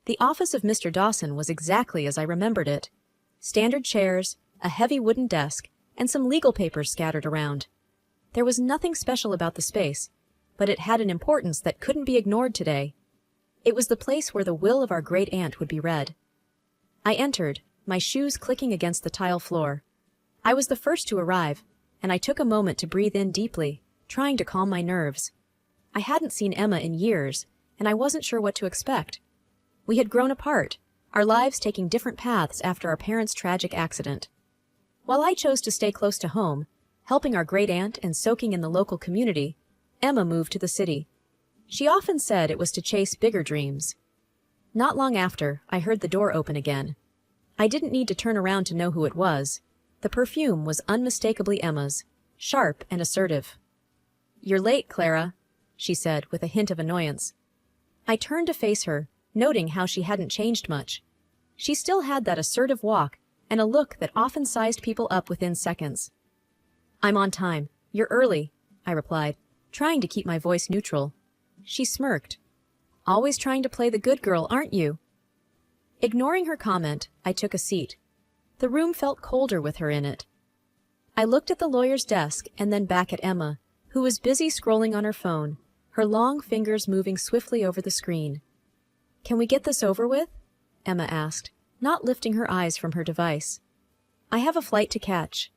The office of Mr. Dawson was exactly as I remembered it. Standard chairs, a heavy wooden desk, and some legal papers scattered around. There was nothing special about the space, but it had an importance that couldn't be ignored today. It was the place where the will of our great-aunt would be read. I entered, my shoes clicking against the tile floor. I was the first to arrive, and I took a moment to breathe in deeply, trying to calm my nerves. I hadn't seen Emma in years, and I wasn't sure what to expect. We had grown apart, our lives taking different paths after our parents' tragic accident. While I chose to stay close to home, helping our great-aunt and soaking in the local community, Emma moved to the city. She often said it was to chase bigger dreams. Not long after, I heard the door open again. I didn't need to turn around to know who it was. The perfume was unmistakably Emma's, sharp and assertive. "You're late, Clara," she said with a hint of annoyance. I turned to face her, noting how she hadn't changed much. She still had that assertive walk and a look that often sized people up within seconds. "I'm on time. You're early," I replied, trying to keep my voice neutral. She smirked. "Always trying to play the good girl, aren't you?" Ignoring her comment, I took a seat. The room felt colder with her in it. I looked at the lawyer's desk and then back at Emma, who was busy scrolling on her phone, her long fingers moving swiftly over the screen. "Can we get this over with?" Emma asked, not lifting her eyes from her device. "I have a flight to catch."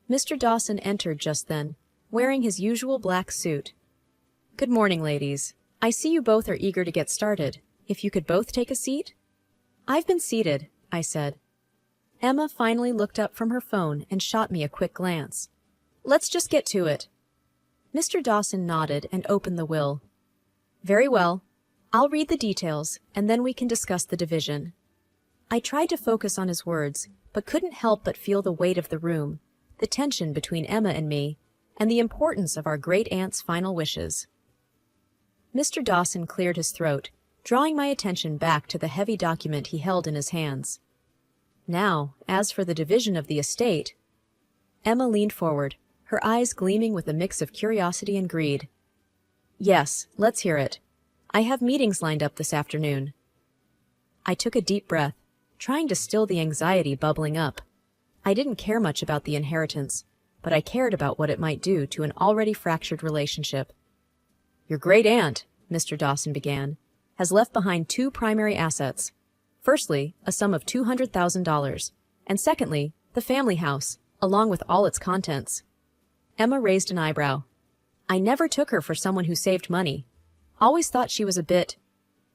Mr. Dawson entered just then, wearing his usual black suit. "Good morning, ladies. I see you both are eager to get started. If you could both take a seat?" "I've been seated," I said. Emma finally looked up from her phone and shot me a quick glance. "Let's just get to it." Mr. Dawson nodded and opened the will. "Very well. I'll read the details, and then we can discuss the division." I tried to focus on his words, but couldn't help but feel the weight of the room, the tension between Emma and me, and the importance of our great-aunt's final wishes. Mr. Dawson cleared his throat, drawing my attention back to the heavy document he held in his hands. "Now, as for the division of the estate—" Emma leaned forward, her eyes gleaming with a mix of curiosity and greed. "Yes, let's hear it. I have meetings lined up this afternoon." I took a deep breath, trying to still the anxiety bubbling up. I didn't care much about the inheritance, but I cared about what it might do to an already fractured relationship. "Your great-aunt," Mr. Dawson began, "has left behind two primary assets. Firstly, a sum of $200,000, and secondly, the family house, along with all its contents." Emma raised an eyebrow. "I never took her for someone who saved money. Always thought she was a bit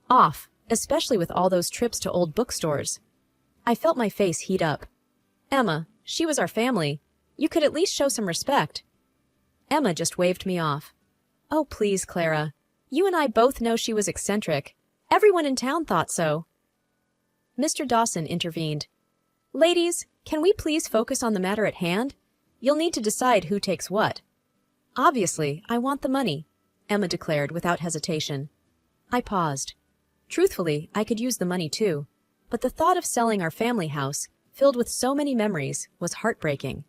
off, especially with all those trips to old bookstores." I felt my face heat up. "Emma, she was our family. You could at least show some respect." Emma just waved me off. "Oh, please, Clara. You and I both know she was eccentric. Everyone in town thought so." Mr. Dawson intervened. "Ladies, can we please focus on the matter at hand? You'll need to decide who takes what." "Obviously, I want the money," Emma declared without hesitation. I paused. Truthfully, I could use the money too, but the thought of selling our family house, filled with so many memories, was heartbreaking.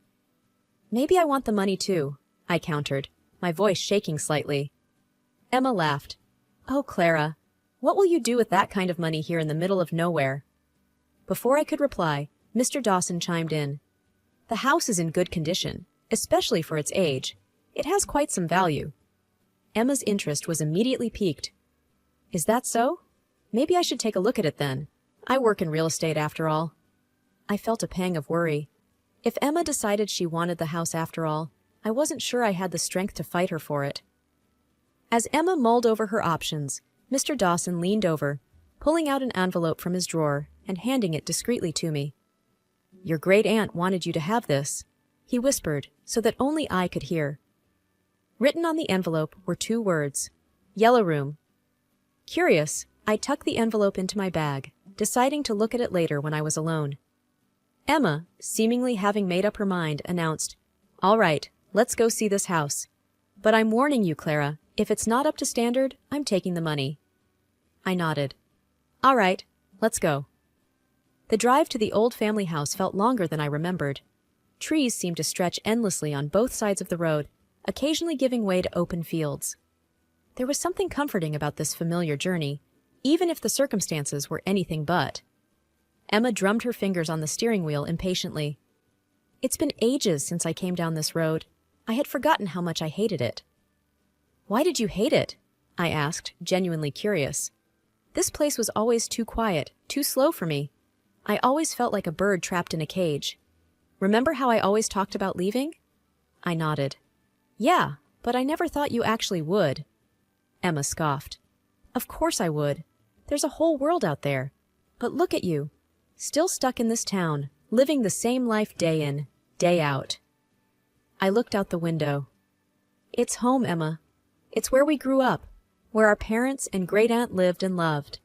"Maybe I want the money too," I countered, my voice shaking slightly. Emma laughed. "Oh, Clara, what will you do with that kind of money here in the middle of nowhere?" Before I could reply, Mr. Dawson chimed in. "The house is in good condition, especially for its age. It has quite some value." Emma's interest was immediately piqued. "Is that so? Maybe I should take a look at it then. I work in real estate after all." I felt a pang of worry. If Emma decided she wanted the house after all, I wasn't sure I had the strength to fight her for it. As Emma mulled over her options, Mr. Dawson leaned over, pulling out an envelope from his drawer and handing it discreetly to me. "Your great-aunt wanted you to have this," he whispered so that only I could hear. Written on the envelope were two words: "Yellow Room." Curious, I tucked the envelope into my bag, deciding to look at it later when I was alone. Emma, seemingly having made up her mind, announced, "All right, let's go see this house. But I'm warning you, Clara, if it's not up to standard, I'm taking the money." I nodded. "All right, let's go." The drive to the old family house felt longer than I remembered. Trees seemed to stretch endlessly on both sides of the road, occasionally giving way to open fields. There was something comforting about this familiar journey, even if the circumstances were anything but. Emma drummed her fingers on the steering wheel impatiently. It's been ages since I came down this road. I had forgotten how much I hated it. Why did you hate it? I asked, genuinely curious. This place was always too quiet, too slow for me. I always felt like a bird trapped in a cage. Remember how I always talked about leaving? I nodded. Yeah, but I never thought you actually would. Emma scoffed. Of course I would. There's a whole world out there. But look at you. Still stuck in this town, living the same life day in, day out. I looked out the window. It's home, Emma. It's where we grew up, where our parents and great-aunt lived and loved.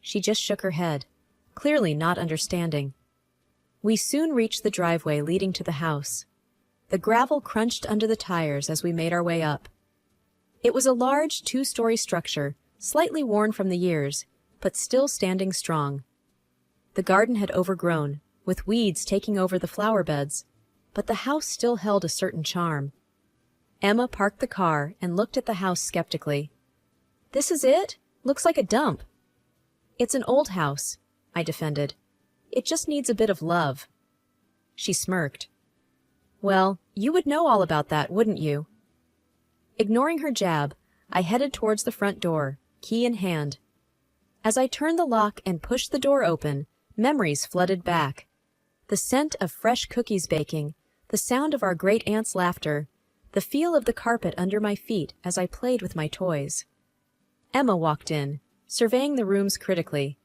She just shook her head, clearly not understanding. We soon reached the driveway leading to the house. The gravel crunched under the tires as we made our way up. It was a large two-story structure, slightly worn from the years, but still standing strong. The garden had overgrown, with weeds taking over the flower beds, but the house still held a certain charm. Emma parked the car and looked at the house skeptically. This is it? Looks like a dump. It's an old house, I defended. It just needs a bit of love. She smirked. Well, you would know all about that, wouldn't you? Ignoring her jab, I headed towards the front door, key in hand. As I turned the lock and pushed the door open, memories flooded back. The scent of fresh cookies baking, the sound of our great-aunt's laughter, the feel of the carpet under my feet as I played with my toys. Emma walked in, surveying the rooms critically.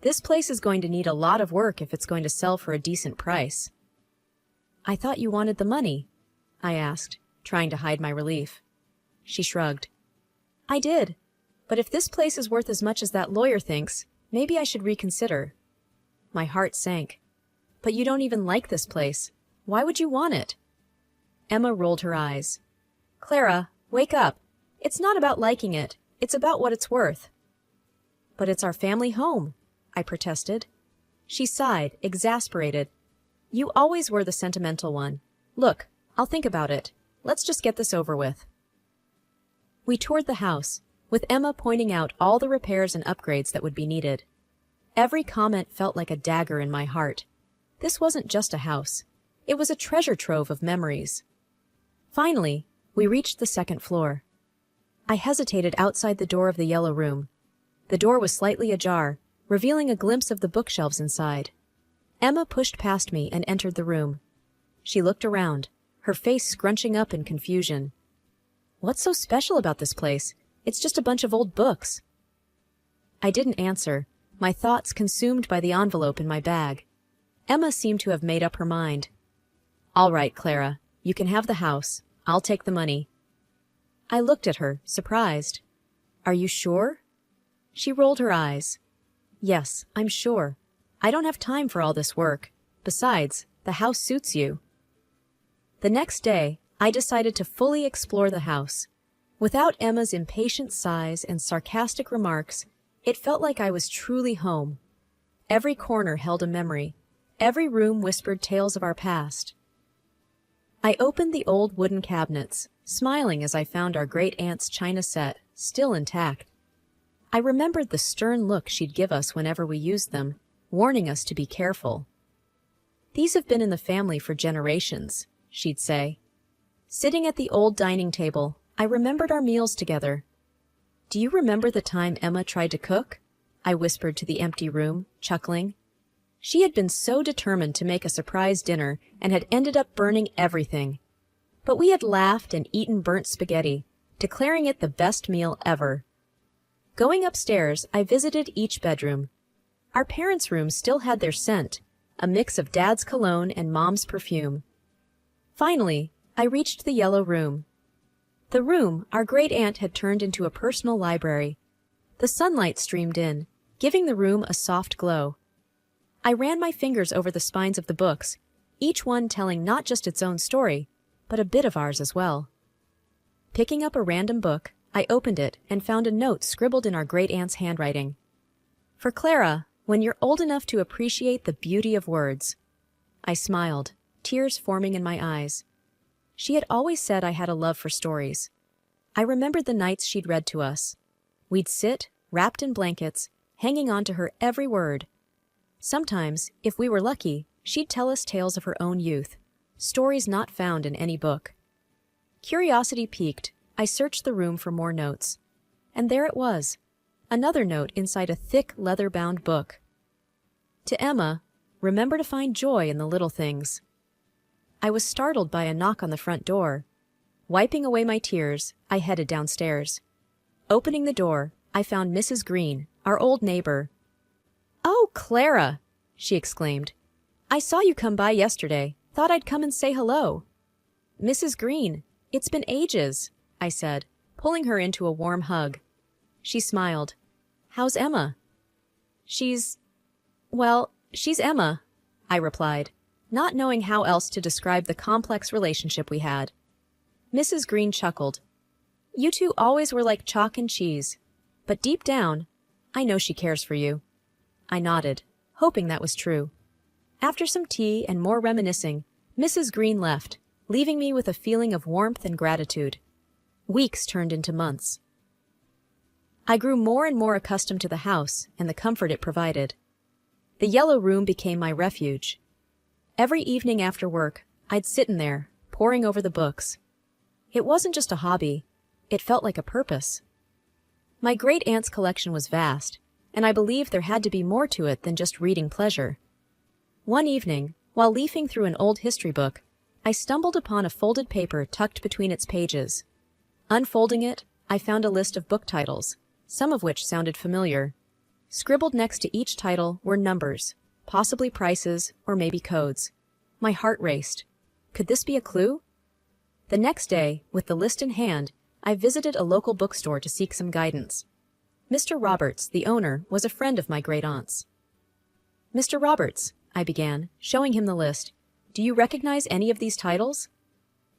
This place is going to need a lot of work if it's going to sell for a decent price. I thought you wanted the money, I asked, trying to hide my relief. She shrugged. I did, but if this place is worth as much as that lawyer thinks, maybe I should reconsider. My heart sank. But you don't even like this place. Why would you want it? Emma rolled her eyes. Clara, wake up. It's not about liking it. It's about what it's worth. But it's our family home, I protested. She sighed, exasperated. You always were the sentimental one. Look, I'll think about it. Let's just get this over with. We toured the house, with Emma pointing out all the repairs and upgrades that would be needed. Every comment felt like a dagger in my heart. This wasn't just a house. It was a treasure trove of memories. Finally, we reached the second floor. I hesitated outside the door of the yellow room. The door was slightly ajar, revealing a glimpse of the bookshelves inside. Emma pushed past me and entered the room. She looked around, her face scrunching up in confusion. What's so special about this place? It's just a bunch of old books. I didn't answer, my thoughts consumed by the envelope in my bag. Emma seemed to have made up her mind. All right, Clara, you can have the house. I'll take the money. I looked at her, surprised. Are you sure? She rolled her eyes. Yes, I'm sure. I don't have time for all this work. Besides, the house suits you. The next day, I decided to fully explore the house. Without Emma's impatient sighs and sarcastic remarks, it felt like I was truly home. Every corner held a memory. Every room whispered tales of our past. I opened the old wooden cabinets, smiling as I found our great-aunt's china set, still intact. I remembered the stern look she'd give us whenever we used them, warning us to be careful. These have been in the family for generations, she'd say. Sitting at the old dining table, I remembered our meals together. Do you remember the time Emma tried to cook? I whispered to the empty room, chuckling. She had been so determined to make a surprise dinner and had ended up burning everything. But we had laughed and eaten burnt spaghetti, declaring it the best meal ever. Going upstairs, I visited each bedroom. Our parents' room still had their scent, a mix of Dad's cologne and Mom's perfume. Finally, I reached the yellow room. The room our great-aunt had turned into a personal library. The sunlight streamed in, giving the room a soft glow. I ran my fingers over the spines of the books, each one telling not just its own story, but a bit of ours as well. Picking up a random book, I opened it and found a note scribbled in our great-aunt's handwriting. For Clara, when you're old enough to appreciate the beauty of words. I smiled, tears forming in my eyes. She had always said I had a love for stories. I remembered the nights she'd read to us. We'd sit, wrapped in blankets, hanging on to her every word. Sometimes, if we were lucky, she'd tell us tales of her own youth, stories not found in any book. Curiosity piqued, I searched the room for more notes. And there it was, another note inside a thick leather-bound book. To Emma, remember to find joy in the little things. I was startled by a knock on the front door. Wiping away my tears, I headed downstairs. Opening the door, I found Mrs. Green, our old neighbor. "Oh, Clara!" she exclaimed. "I saw you come by yesterday. Thought I'd come and say hello." "Mrs. Green, it's been ages," I said, pulling her into a warm hug. She smiled. "How's Emma?" She's Emma," I replied, not knowing how else to describe the complex relationship we had. Mrs. Green chuckled. "You two always were like chalk and cheese. But deep down, I know she cares for you." I nodded, hoping that was true. After some tea and more reminiscing, Mrs. Green left, leaving me with a feeling of warmth and gratitude. Weeks turned into months. I grew more and more accustomed to the house and the comfort it provided. The yellow room became my refuge. Every evening after work, I'd sit in there, poring over the books. It wasn't just a hobby, it felt like a purpose. My great-aunt's collection was vast, and I believed there had to be more to it than just reading pleasure. One evening, while leafing through an old history book, I stumbled upon a folded paper tucked between its pages. Unfolding it, I found a list of book titles, some of which sounded familiar. Scribbled next to each title were numbers, possibly prices or maybe codes. My heart raced. Could this be a clue? The next day, with the list in hand, I visited a local bookstore to seek some guidance. Mr. Roberts, the owner, was a friend of my great-aunt's. "Mr. Roberts," I began, showing him the list, "do you recognize any of these titles?"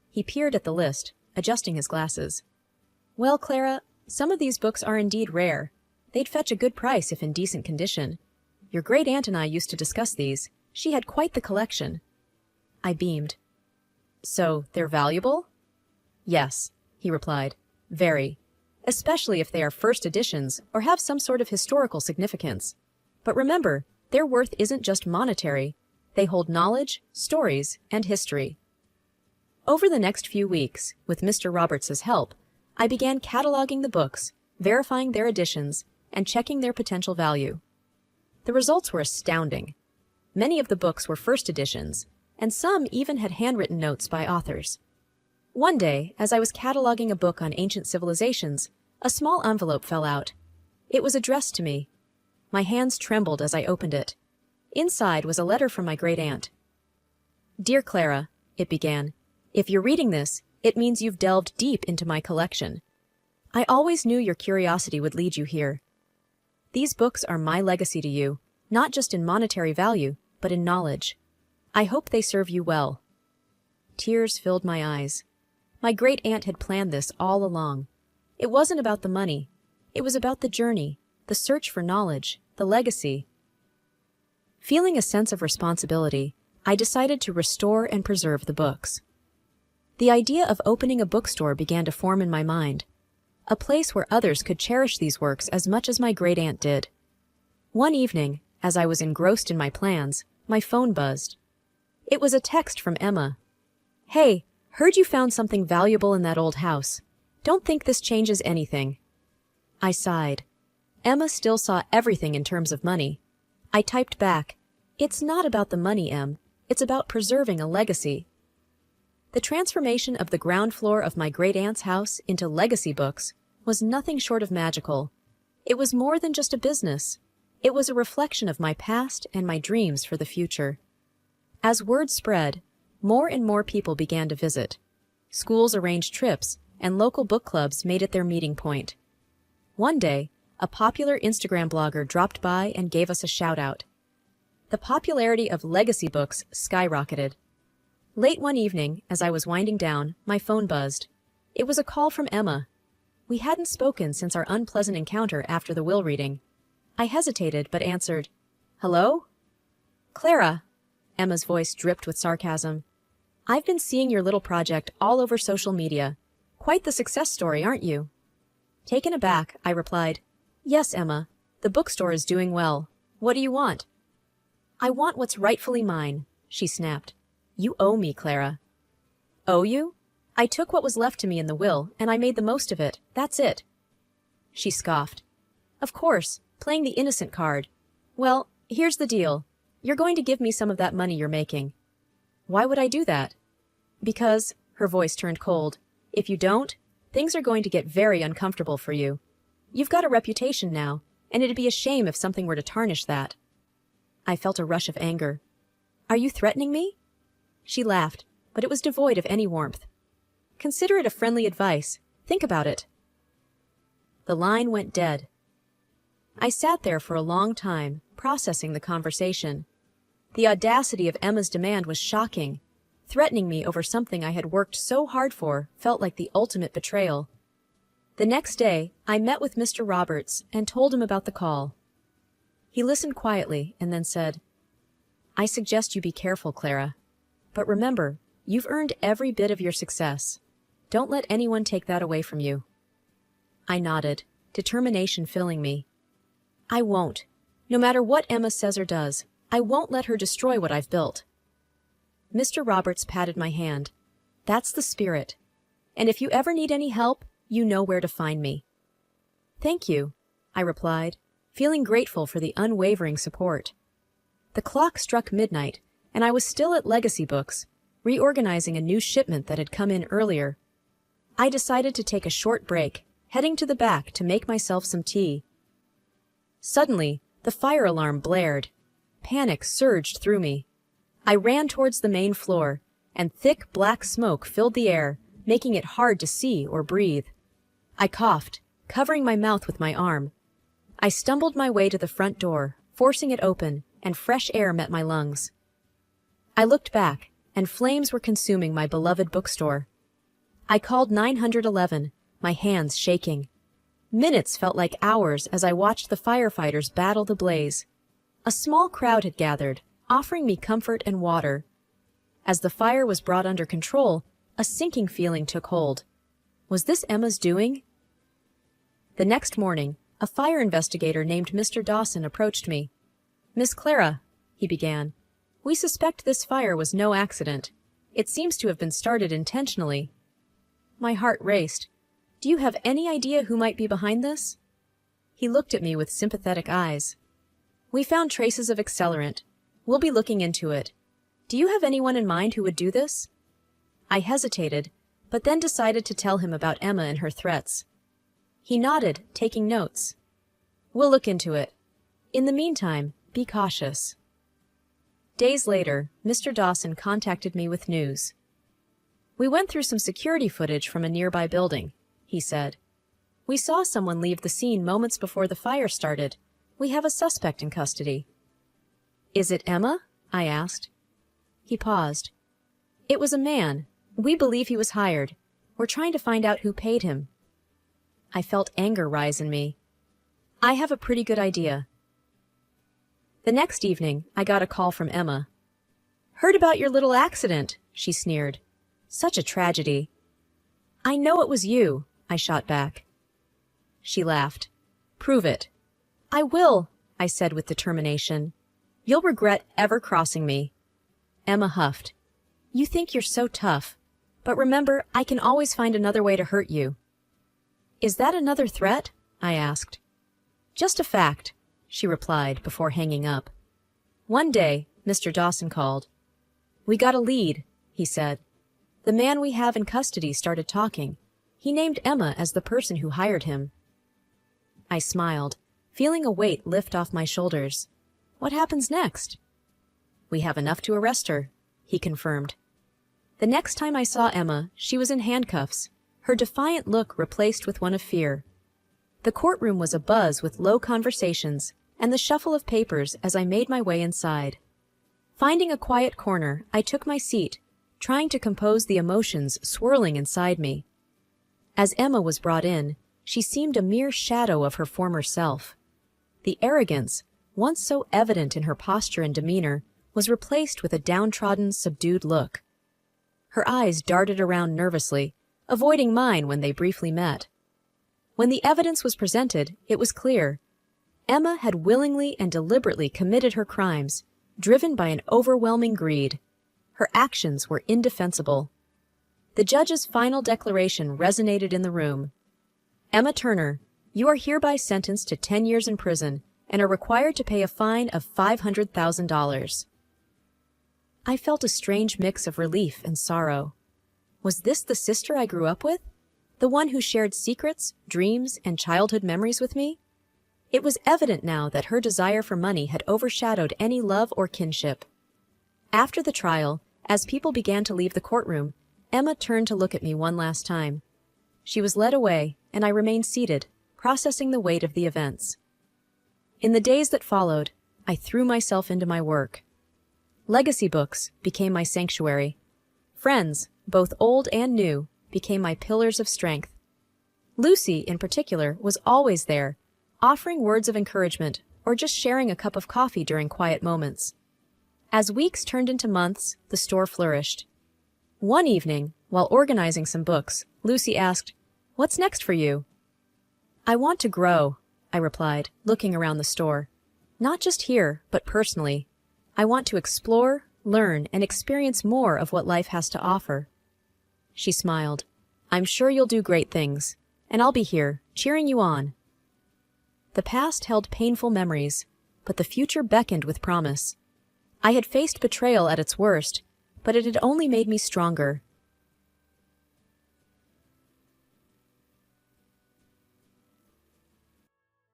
He peered at the list, adjusting his glasses. "Well, Clara, some of these books are indeed rare. They'd fetch a good price if in decent condition. Your great-aunt and I used to discuss these. She had quite the collection." I beamed. "So, they're valuable?" "Yes," he replied. "Very. Especially if they are first editions or have some sort of historical significance. But remember, their worth isn't just monetary. They hold knowledge, stories, and history." Over the next few weeks, with Mr. Roberts's help, I began cataloging the books, verifying their editions, and checking their potential value. The results were astounding. Many of the books were first editions, and some even had handwritten notes by authors. One day, as I was cataloging a book on ancient civilizations, a small envelope fell out. It was addressed to me. My hands trembled as I opened it. Inside was a letter from my great-aunt. "Dear Clara," it began, "if you're reading this, it means you've delved deep into my collection. I always knew your curiosity would lead you here. These books are my legacy to you, not just in monetary value, but in knowledge. I hope they serve you well." Tears filled my eyes. My great-aunt had planned this all along. It wasn't about the money. It was about the journey, the search for knowledge, the legacy. Feeling a sense of responsibility, I decided to restore and preserve the books. The idea of opening a bookstore began to form in my mind, a place where others could cherish these works as much as my great-aunt did. One evening, as I was engrossed in my plans, my phone buzzed. It was a text from Emma. "Hey, heard you found something valuable in that old house. Don't think this changes anything." I sighed. Emma still saw everything in terms of money. I typed back, "It's not about the money, Em. It's about preserving a legacy." The transformation of the ground floor of my great-aunt's house into legacy books was nothing short of magical. It was more than just a business. It was a reflection of my past and my dreams for the future. As word spread, more and more people began to visit. Schools arranged trips, and local book clubs made it their meeting point. One day, a popular Instagram blogger dropped by and gave us a shout-out. The popularity of legacy books skyrocketed. Late one evening, as I was winding down, my phone buzzed. It was a call from Emma. We hadn't spoken since our unpleasant encounter after the will reading. I hesitated, but answered, "Hello?" "Clara," Emma's voice dripped with sarcasm. "I've been seeing your little project all over social media. Quite the success story, aren't you?" Taken aback, I replied, Yes, Emma. The bookstore is doing well. What do you want? I want what's rightfully mine, she snapped. You owe me, Clara. Owe you? I took what was left to me in the will, and I made the most of it. That's it. She scoffed. Of course, playing the innocent card. Well, here's the deal. You're going to give me some of that money you're making. Why would I do that? Because, her voice turned cold, if you don't, things are going to get very uncomfortable for you. You've got a reputation now, and it'd be a shame if something were to tarnish that. I felt a rush of anger. Are you threatening me? She laughed, but it was devoid of any warmth. Consider it a friendly advice. Think about it. The line went dead. I sat there for a long time, processing the conversation. The audacity of Emma's demand was shocking. Threatening me over something I had worked so hard for felt like the ultimate betrayal. The next day, I met with Mr. Roberts and told him about the call. He listened quietly and then said, I suggest you be careful, Clara. But remember, you've earned every bit of your success. Don't let anyone take that away from you. I nodded, determination filling me. I won't. No matter what Emma says or does, I won't let her destroy what I've built. Mr. Roberts patted my hand. That's the spirit. And if you ever need any help, you know where to find me. Thank you, I replied, feeling grateful for the unwavering support. The clock struck midnight, and I was still at Legacy Books, reorganizing a new shipment that had come in earlier. I decided to take a short break, heading to the back to make myself some tea. Suddenly, the fire alarm blared. Panic surged through me. I ran towards the main floor, and thick black smoke filled the air, making it hard to see or breathe. I coughed, covering my mouth with my arm. I stumbled my way to the front door, forcing it open, and fresh air met my lungs. I looked back, and flames were consuming my beloved bookstore. I called 911, my hands shaking. Minutes felt like hours as I watched the firefighters battle the blaze. A small crowd had gathered, offering me comfort and water. As the fire was brought under control, a sinking feeling took hold. Was this Emma's doing? The next morning, a fire investigator named Mr. Dawson approached me. Miss Clara, he began, we suspect this fire was no accident. It seems to have been started intentionally. My heart raced. Do you have any idea who might be behind this? He looked at me with sympathetic eyes. We found traces of accelerant. We'll be looking into it. Do you have anyone in mind who would do this? I hesitated, but then decided to tell him about Emma and her threats. He nodded, taking notes. We'll look into it. In the meantime, be cautious. Days later, Mr. Dawson contacted me with news. We went through some security footage from a nearby building, he said. We saw someone leave the scene moments before the fire started. We have a suspect in custody. Is it Emma? I asked. He paused. It was a man. We believe he was hired. We're trying to find out who paid him. I felt anger rise in me. I have a pretty good idea. The next evening, I got a call from Emma. Heard about your little accident, she sneered. Such a tragedy. I know it was you, I shot back. She laughed. Prove it. I will, I said with determination. You'll regret ever crossing me. Emma huffed. You think you're so tough, but remember, I can always find another way to hurt you. Is that another threat? I asked. Just a fact, she replied before hanging up. One day, Mr. Dawson called. We got a lead, he said. The man we have in custody started talking. He named Emma as the person who hired him. I smiled, feeling a weight lift off my shoulders. What happens next? We have enough to arrest her, he confirmed. The next time I saw Emma, she was in handcuffs, her defiant look replaced with one of fear. The courtroom was abuzz with low conversations and the shuffle of papers as I made my way inside. Finding a quiet corner, I took my seat, trying to compose the emotions swirling inside me. As Emma was brought in, she seemed a mere shadow of her former self. The arrogance, once so evident in her posture and demeanor, was replaced with a downtrodden, subdued look. Her eyes darted around nervously, avoiding mine when they briefly met. When the evidence was presented, it was clear. Emma had willingly and deliberately committed her crimes, driven by an overwhelming greed. Her actions were indefensible. The judge's final declaration resonated in the room. Emma Turner, you are hereby sentenced to 10 years in prison and are required to pay a fine of $500,000. I felt a strange mix of relief and sorrow. Was this the sister I grew up with? The one who shared secrets, dreams, and childhood memories with me? It was evident now that her desire for money had overshadowed any love or kinship. After the trial, as people began to leave the courtroom, Emma turned to look at me one last time. She was led away, and I remained seated, processing the weight of the events. In the days that followed, I threw myself into my work. Legacy books became my sanctuary. Friends, both old and new, became my pillars of strength. Lucy, in particular, was always there, offering words of encouragement or just sharing a cup of coffee during quiet moments. As weeks turned into months, the store flourished. One evening, while organizing some books, Lucy asked, "What's next for you?" "I want to grow," I replied, looking around the store. "Not just here, but personally. I want to explore, learn, and experience more of what life has to offer." She smiled. "I'm sure you'll do great things, and I'll be here, cheering you on." The past held painful memories, but the future beckoned with promise. I had faced betrayal at its worst, but it had only made me stronger.